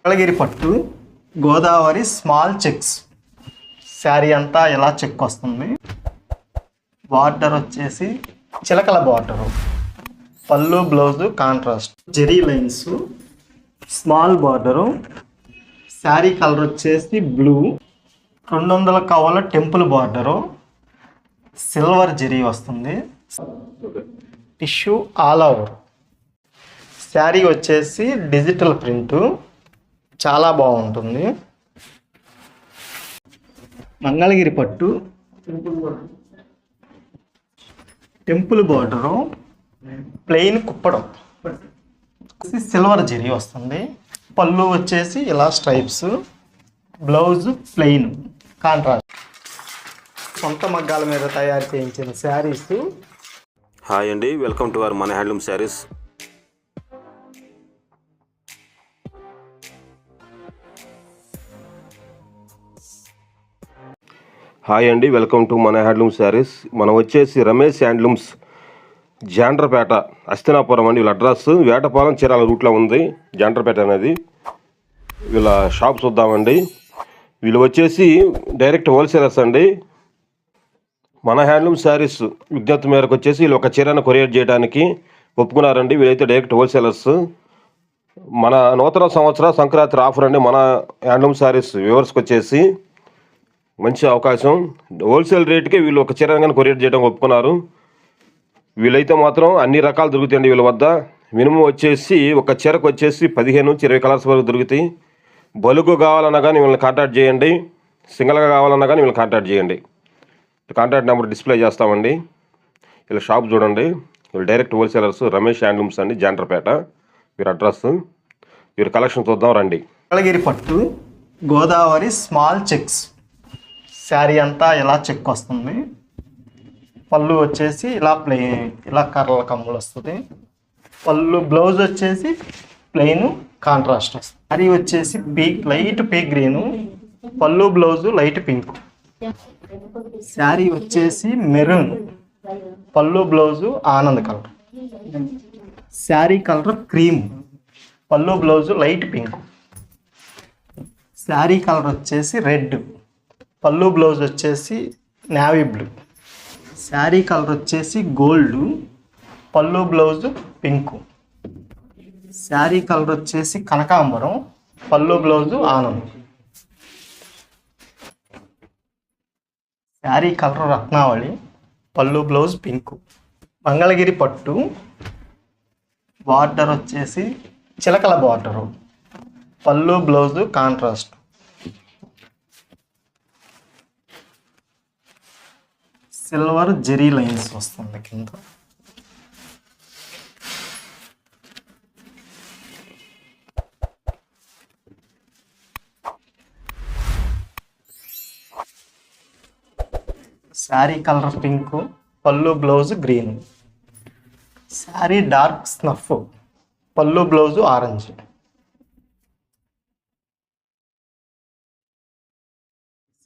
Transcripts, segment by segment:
మంగళగిరి పట్టు Godavari small checks sari అంతా ఇలా చెక్ వస్తుంది. బార్డర్ వచ్చేసి చిలకల బార్డరు, పళ్ళు blouse contrast, zari lines, small border, sari colour వచ్చేసి బ్లూ, 200 కవల టెంపుల్ బార్డరు, సిల్వర్ జెరీ వస్తుంది, టిష్యూ ఆల్ ఓవర్. శారీ వచ్చేసి డిజిటల్ ప్రింటు, చాలా బాగుంటుంది. మంగళగిరి పట్టు టెంపుల్ బార్డరు, ప్లెయిన్ కుప్పడం, సిల్వర్ జెరీ వస్తుంది. పళ్ళు వచ్చేసి ఇలా స్ట్రైప్స్, బ్లౌజ్ ప్లెయిన్ కాంట్రాస్ట్. సొంత మగ్గాల మీద తయారు చేయించిన శారీస్. హాయ్ అండి, వెల్కమ్ టు అవర్ మన హ్యాండ్లూమ్ శారీస్. హాయ్ అండి, వెల్కమ్ టు మన హ్యాండ్లూమ్ శారీస్. మనం వచ్చేసి రమేష్ హ్యాండ్లూమ్స్, జాండ్రపేట, హస్తినాపురం అండి వీళ్ళ అడ్రస్. వేటపాలెం చీరాల రూట్లో ఉంది జాండ్రపేట అనేది. వీళ్ళ షాప్ చూద్దామండి. వీళ్ళు వచ్చేసి డైరెక్ట్ హోల్సేలర్స్ అండి. మన హ్యాండ్లూమ్ శారీస్ విజ్ఞప్తి మేరకు వచ్చేసి వీళ్ళు ఒక చీరను కొరియర్ చేయడానికి ఒప్పుకున్నారండి. వీళ్ళైతే డైరెక్ట్ హోల్సేలర్స్. మన నూతన సంవత్సర సంక్రాంతి ఆఫర్ అండి. మన హ్యాండ్లూమ్ శారీస్ వ్యూవర్స్కి వచ్చేసి మంచి అవకాశం. హోల్సేల్ రేట్కే వీళ్ళు ఒక చీర కానీ కొరియర్ చేయడం ఒప్పుకున్నారు. వీళ్ళైతే మాత్రం అన్ని రకాలు దొరుకుతాయండి వీళ్ళ వద్ద. మినిమం వచ్చేసి ఒక చీరకు వచ్చేసి 15 నుంచి 20 కలర్స్ వరకు దొరుకుతాయి. బలుగు కావాలన్నా కానీ వీళ్ళని కాంటాక్ట్ చేయండి, సింగిల్గా కావాలన్నా కానీ వీళ్ళని కాంటాక్ట్ చేయండి. కాంటాక్ట్ నెంబర్ డిస్ప్లే చేస్తామండి. వీళ్ళ షాప్ చూడండి. వీళ్ళు డైరెక్ట్ హోల్సేలర్స్, రమేష్ హ్యాండ్లూమ్స్ అండి, జాండ్రపేట వీరి అడ్రస్. వీరి కలెక్షన్ చూద్దాం రండి. మంగళగిరి పట్టు గోదావరి స్మాల్ చెక్స్ శారీ అంతా ఇలా చెక్ వస్తుంది. పళ్ళు వచ్చేసి ఇలా కర్రల కమ్ములు వస్తుంది. పళ్ళు బ్లౌజ్ వచ్చేసి ప్లెయిన్ కాంట్రాస్ట్ వస్తుంది. శారీ వచ్చేసి లైట్ పీ గ్రీను, పళ్ళు బ్లౌజు లైట్ పింక్. శారీ వచ్చేసి మెరూన్, పళ్ళు బ్లౌజు ఆనంద్ కలర్. శారీ కలర్ క్రీమ్, పళ్ళు blouse light pink. Sari colour వచ్చేసి రెడ్, పళ్ళు బ్లౌజ్ వచ్చేసి నేవీ బ్లూ. శారీ కలర్ వచ్చేసి గోల్డ్, పళ్ళు బ్లౌజు పింకు. శారీ కలర్ వచ్చేసి కనకాంబరం, పళ్ళు బ్లౌజు ఆనంద్. శారీ కలర్ రత్నావళి, పళ్ళు బ్లౌజ్ పింకు. మంగళగిరి పట్టు బార్డర్ వచ్చేసి చిలకల బార్డరు, పళ్ళు blouse contrast. Silver zari lines వస్తుంది కింద. శారీ కలర్ పింక్, పళ్ళు blouse green. Sari dark snuff, పళ్ళు blouse orange.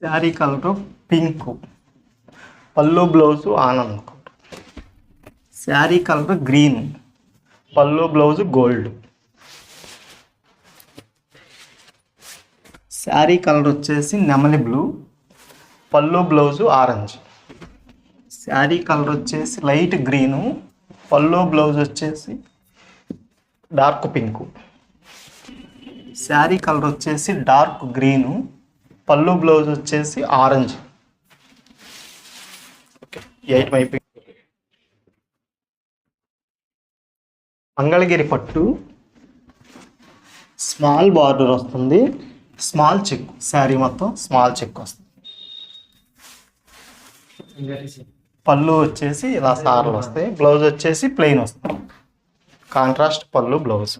Sari colour pink, పళ్ళు బ్లౌజు ఆనంద్. శారీ కలర్ గ్రీన్, పళ్ళు బ్లౌజు గోల్డ్. శారీ కలర్ వచ్చేసి నెమలి బ్లూ, పళ్ళు బ్లౌజు ఆరెంజ్. శారీ కలర్ వచ్చేసి లైట్ గ్రీను, పళ్ళు బ్లౌజ్ వచ్చేసి డార్క్ పింకు. శారీ కలర్ వచ్చేసి డార్క్ గ్రీను, పళ్ళు బ్లౌజ్ వచ్చేసి ఆరెంజ్. మంగళగిరి పట్టు స్మాల్ బార్డర్ వస్తుంది, స్మాల్ చెక్. శారీ మొత్తం స్మాల్ చెక్ వస్తుంది. పళ్ళు వచ్చేసి ఇలా సార్లు వస్తాయి. బ్లౌజ్ వచ్చేసి ప్లెయిన్ వస్తుంది, కాంట్రాస్ట్ పళ్ళు బ్లౌజ్.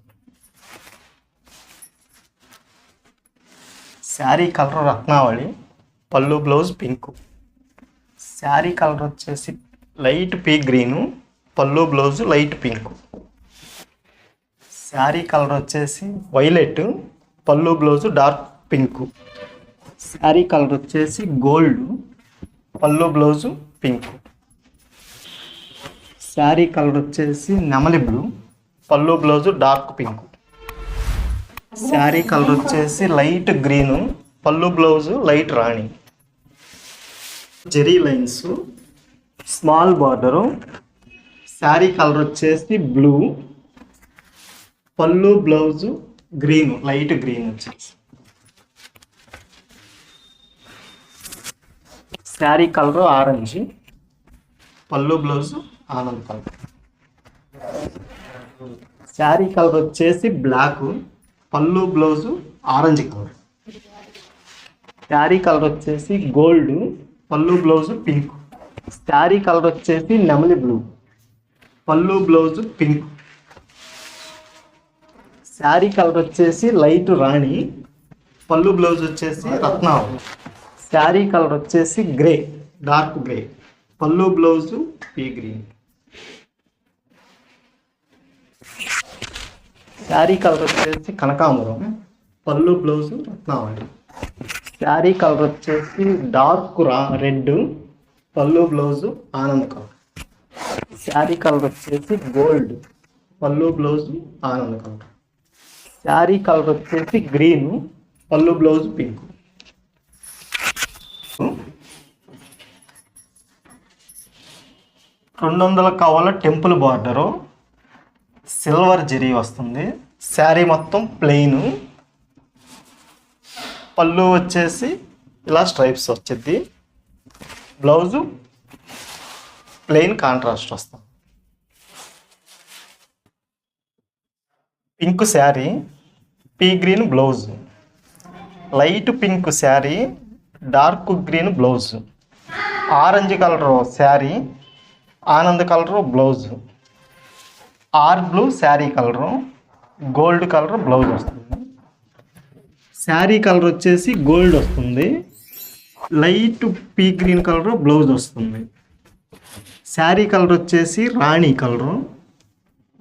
శారీ కలర్ రత్నావళి, పళ్ళు బ్లౌజ్ పింక్. శారీ కలర్ వచ్చేసి లైట్ పీ గ్రీను, పళ్ళు blouse light pink. Sari colour వచ్చేసి వైలెట్, పళ్ళు blouse dark pink. Sari colour వచ్చేసి గోల్డ్, పళ్ళు బ్లౌజు పింక్. శారీ కలర్ వచ్చేసి నెమలి బ్లూ, పళ్ళు blouse dark pink. Sari colour వచ్చేసి లైట్ గ్రీను, పళ్ళు బ్లౌజు లైట్ రాణి, zari lines, small border. Sari colour వచ్చేసి బ్లూ, పళ్ళు బ్లౌజు గ్రీన్, లైట్ గ్రీన్ వచ్చేసి. శారీ కలర్ ఆరెంజ్, పళ్ళు బ్లౌజు ఆనంద్ కలర్. శారీ కలర్ వచ్చేసి బ్లాక్, పళ్ళు blouse orange colour. Sari colour వచ్చేసి గోల్డ్, పళ్ళు బ్లౌజు పింక్. శారీ కలర్ వచ్చేసి నెమలి బ్లూ, పళ్ళు బ్లౌజు పింక్. శారీ కలర్ వచ్చేసి లైట్ రాణి, పళ్ళు బ్లౌజ్ వచ్చేసి రత్నావళి. శారీ కలర్ వచ్చేసి గ్రే, డార్క్ గ్రే, పళ్ళు blouse P green. Sari colour వచ్చేసి కనకాంబరం, పళ్ళు బ్లౌజు రత్నావళి. శారీ కలర్ వచ్చేసి డార్క్ రెడ్, పళ్ళు బ్లౌజు ఆనంద్ కలర్. శారీ కలర్ వచ్చేసి గోల్డ్, పళ్ళు బ్లౌజు ఆనంద్ కలర్. శారీ కలర్ వచ్చేసి గ్రీన్, పళ్ళు బ్లౌజ్ పింక్. 200 కవల టెంపుల్ బార్డరు, సిల్వర్ జరీ వస్తుంది. శారీ మొత్తం ప్లెయిన్, పళ్ళు వచ్చేసి ఇలా స్ట్రైప్స్ వచ్చింది. బ్లౌజు ప్లెయిన్ కాంట్రాస్ట్ వస్తుంది. Pink sari, pea green blouse, light pink sari, dark green blouse, orange colour sari, ఆనంద్ colour blouse, or blue sari colour, gold colour blouse వస్తుంది. శారీ కలర్ వచ్చేసి గోల్డ్ వస్తుంది, light pea green colour blouse వస్తుంది. శారీ కలర్ వచ్చేసి rani colour,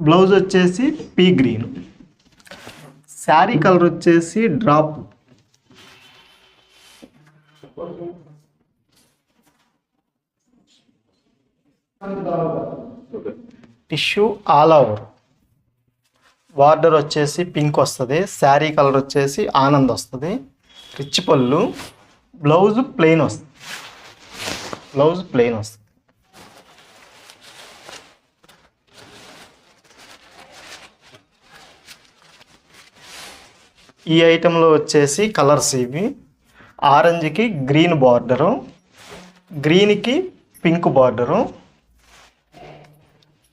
blouse వచ్చేసి pea green. Sari colour వచ్చేసి drop, tissue all over. Border వచ్చేసి pink వస్తుంది. శారీ కలర్ వచ్చేసి ఆనంద్ వస్తుంది. రిచ్ పళ్ళు, బ్లౌజ్ ప్లెయిన్ వస్తుంది. బ్లౌజ్ ప్లెయిన్ వస్తుంది. ఈ ఐటెంలో వచ్చేసి కలర్స్ ఇవి: ఆరెంజ్కి గ్రీన్ బార్డరు, గ్రీన్కి పింక్ బార్డరు,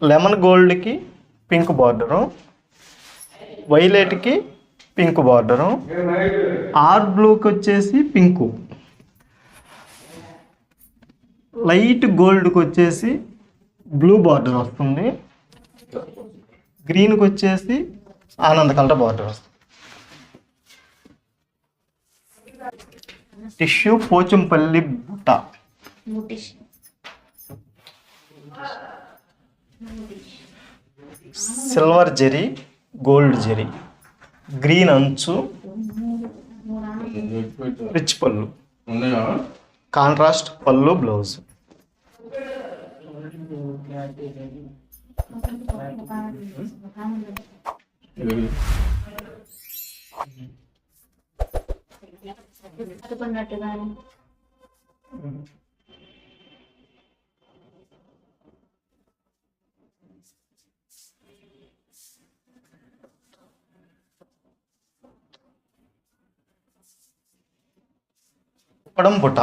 లెమన్ గోల్డ్కి పింక్ బార్డరు, వైలెట్కి పింక్ బార్డరు, ఆర్ బ్లూకి వచ్చేసి పింకు, లైట్ గోల్డ్కి వచ్చేసి బ్లూ బార్డర్ వస్తుంది, గ్రీన్కి వచ్చేసి ఆనంద్ కలర్ బార్డర్ వస్తుంది. టిష్యూ పోచంపల్లి బుట్ట, silver zari, gold zari, green అంచు, రిచ్ పళ్ళు, కాంట్రాస్ట్ పళ్ళు బ్లౌజ్. ఉప్పడం బుట్ట,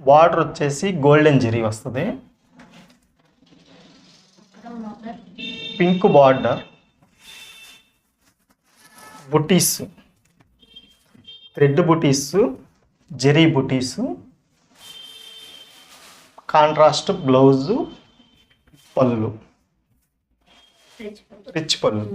బార్డర్ వచ్చేసి గోల్డెన్ జరీ వస్తుంది. పింక్ బార్డర్, బుటీస్, థ్రెడ్ బుటీస్, జరీ బుటీస్, కాంట్రాస్ట్ బ్లౌజు, పళ్ళు, రిచ్ పళ్ళు.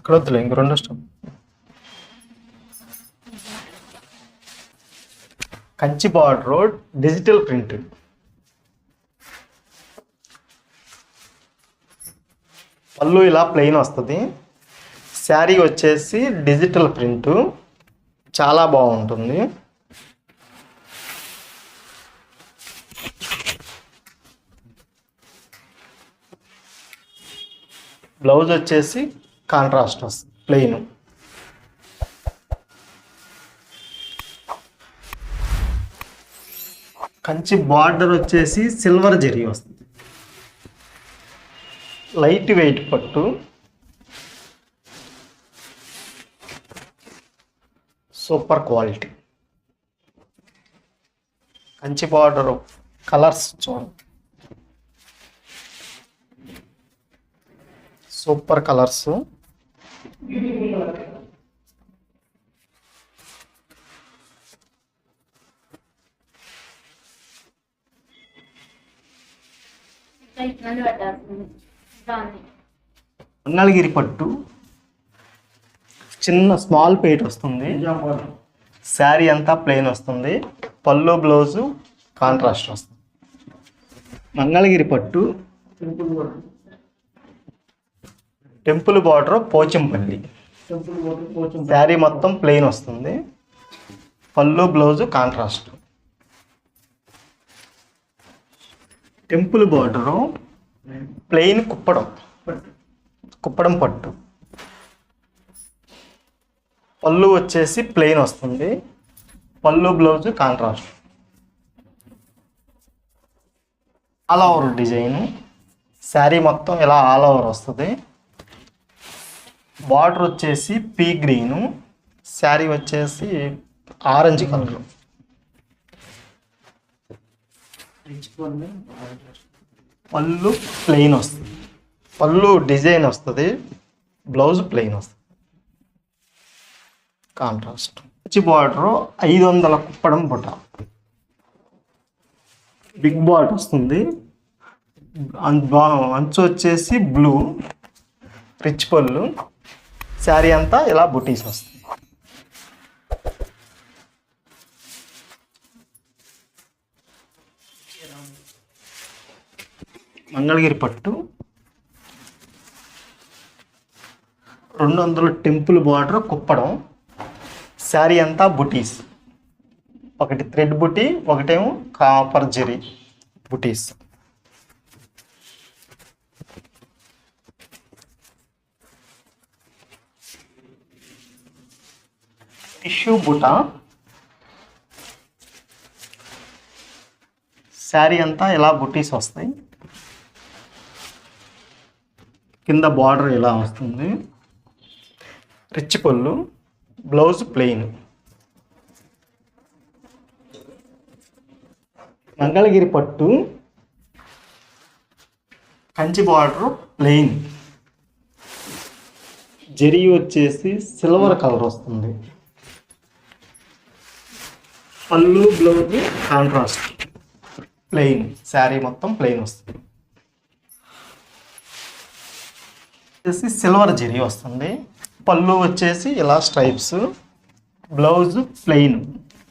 ఇక్కడ వద్దులే, ఇంక రెండో step. Kanchi border digital print. పళ్ళు ఇలా ప్లెయిన్ వస్తుంది. శారీ వచ్చేసి డిజిటల్ ప్రింట్, చాలా బాగుంటుంది. బ్లౌజ్ వచ్చేసి కాంట్రాస్ట్ వస్తుంది, ప్లెయిన్. కంచి బార్డర్ వచ్చేసి సిల్వర్ జరీ వస్తుంది. లైట్ వెయిట్ పట్టు, super quality. Kanchi border colours చూడండి, సూపర్ కలర్స్. మంగళగిరి పట్టు చిన్న స్మాల్ పేట్ వస్తుంది. శారీ అంతా ప్లెయిన్ వస్తుంది. పళ్ళు బ్లౌజు కాంట్రాస్ట్ వస్తుంది. మంగళగిరి పట్టు టెంపుల్ బార్డర్ పోచంపల్లి. శారీ మొత్తం ప్లెయిన్ వస్తుంది. పళ్ళు blouse contrast. Temple border plain కుప్పడం పట్టు. పళ్ళు వచ్చేసి ప్లెయిన్ వస్తుంది. పళ్ళు blouse contrast. All over design. Sari మొత్తం ఇలా ఆల్ ఓవర్ వస్తుంది. బార్డర్ వచ్చేసి పీ గ్రీను. శారీ వచ్చేసి ఆరెంజ్ కలర్. పళ్ళు ప్లెయిన్ వస్తుంది. పళ్ళు డిజైన్ వస్తుంది. బ్లౌజ్ ప్లెయిన్ వస్తుంది, కాంట్రాస్ట్. మంచి బార్డర్ 500 కుప్పడం బుట్ట. బిగ్ బార్డర్ వస్తుంది. అంచు వచ్చేసి బ్లూ, రిచ్ పళ్ళు. శారీ అంతా ఇలా బుటీస్ వస్తుంది. మంగళగిరి పట్టు 200 టెంపుల్ బార్డర్ కుప్పడం. శారీ అంతా బుటీస్. ఒకటి థ్రెడ్ బుటీ, ఒకటేమో కాపర్ జరీ బుటీస్. టిష్యూ బుటా. శారీ అంతా ఇలా బుటీస్ వస్తాయి. కింద బార్డర్ ఇలా వస్తుంది. రిచ్ పళ్ళు, బ్లౌజ్ ప్లెయిన్. మంగళగిరి పట్టు కంచి బార్డర్ ప్లెయిన్. జరీ వచ్చేసి సిల్వర్ కలర్ వస్తుంది. పళ్ళు బ్లౌజ్ కాంట్రాస్ట్, ప్లెయిన్. శారీ మొత్తం ప్లెయిన్ వస్తుంది. వచ్చేసి సిల్వర్ జరీ వస్తుంది. పళ్ళు వచ్చేసి ఇలా stripes. Blouse plain,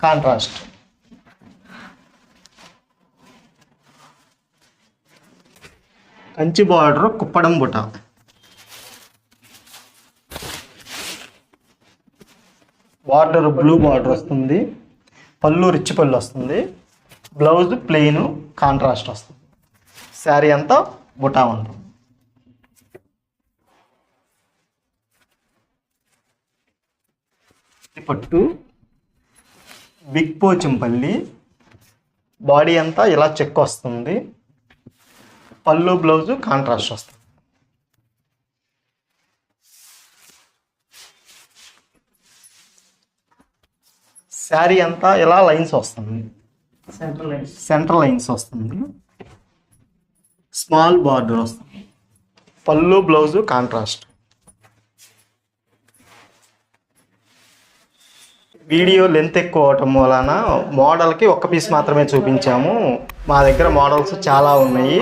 contrast. Kanchi border కుప్పడం బుట్ట. బార్డర్ బ్లూ బార్డర్ వస్తుంది. పళ్ళు రిచ్ పళ్ళు వస్తుంది. బ్లౌజ్ ప్లెయిన్, కాంట్రాస్ట్ వస్తుంది. శారీ అంతా బుటా ఉంటుంది. పట్టు బిగ్ పోచంపల్లి. బాడీ అంతా ఇలా చెక్ వస్తుంది. పళ్ళు బ్లౌజు కాంట్రాస్ట్ వస్తుంది. శారీ అంతా ఇలా లైన్స్ వస్తుంది. సెంటర్ లైన్స్ వస్తుంది. స్మాల్ బార్డర్ వస్తుంది. పళ్ళు బ్లౌజు కాంట్రాస్ట్. వీడియో లెంత్ ఎక్కువ అవటం వలన మోడల్కి ఒక్క పీస్ మాత్రమే చూపించాము. మా దగ్గర మోడల్స్ చాలా ఉన్నాయి.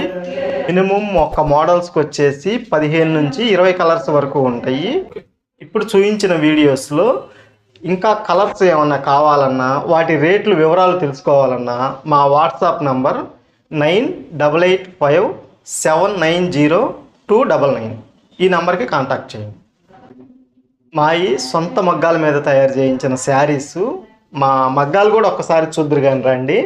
మినిమం ఒక్క మోడల్స్కి వచ్చేసి 15 నుంచి 20 కలర్స్ వరకు ఉంటాయి. ఇప్పుడు చూపించిన వీడియోస్లో ఇంకా కలర్స్ ఏమన్నా కావాలన్నా వాటి రేట్లు వివరాలు తెలుసుకోవాలన్నా మా వాట్సాప్ నంబర్ 9885790299 ఈ నంబర్కి కాంటాక్ట్ చేయండి. మా ఈ సొంత మగ్గాల మీద తయారు చేయించిన శారీసు, మా మగ్గాలు కూడా ఒక్కసారి చూద్దరు కానీ రండి.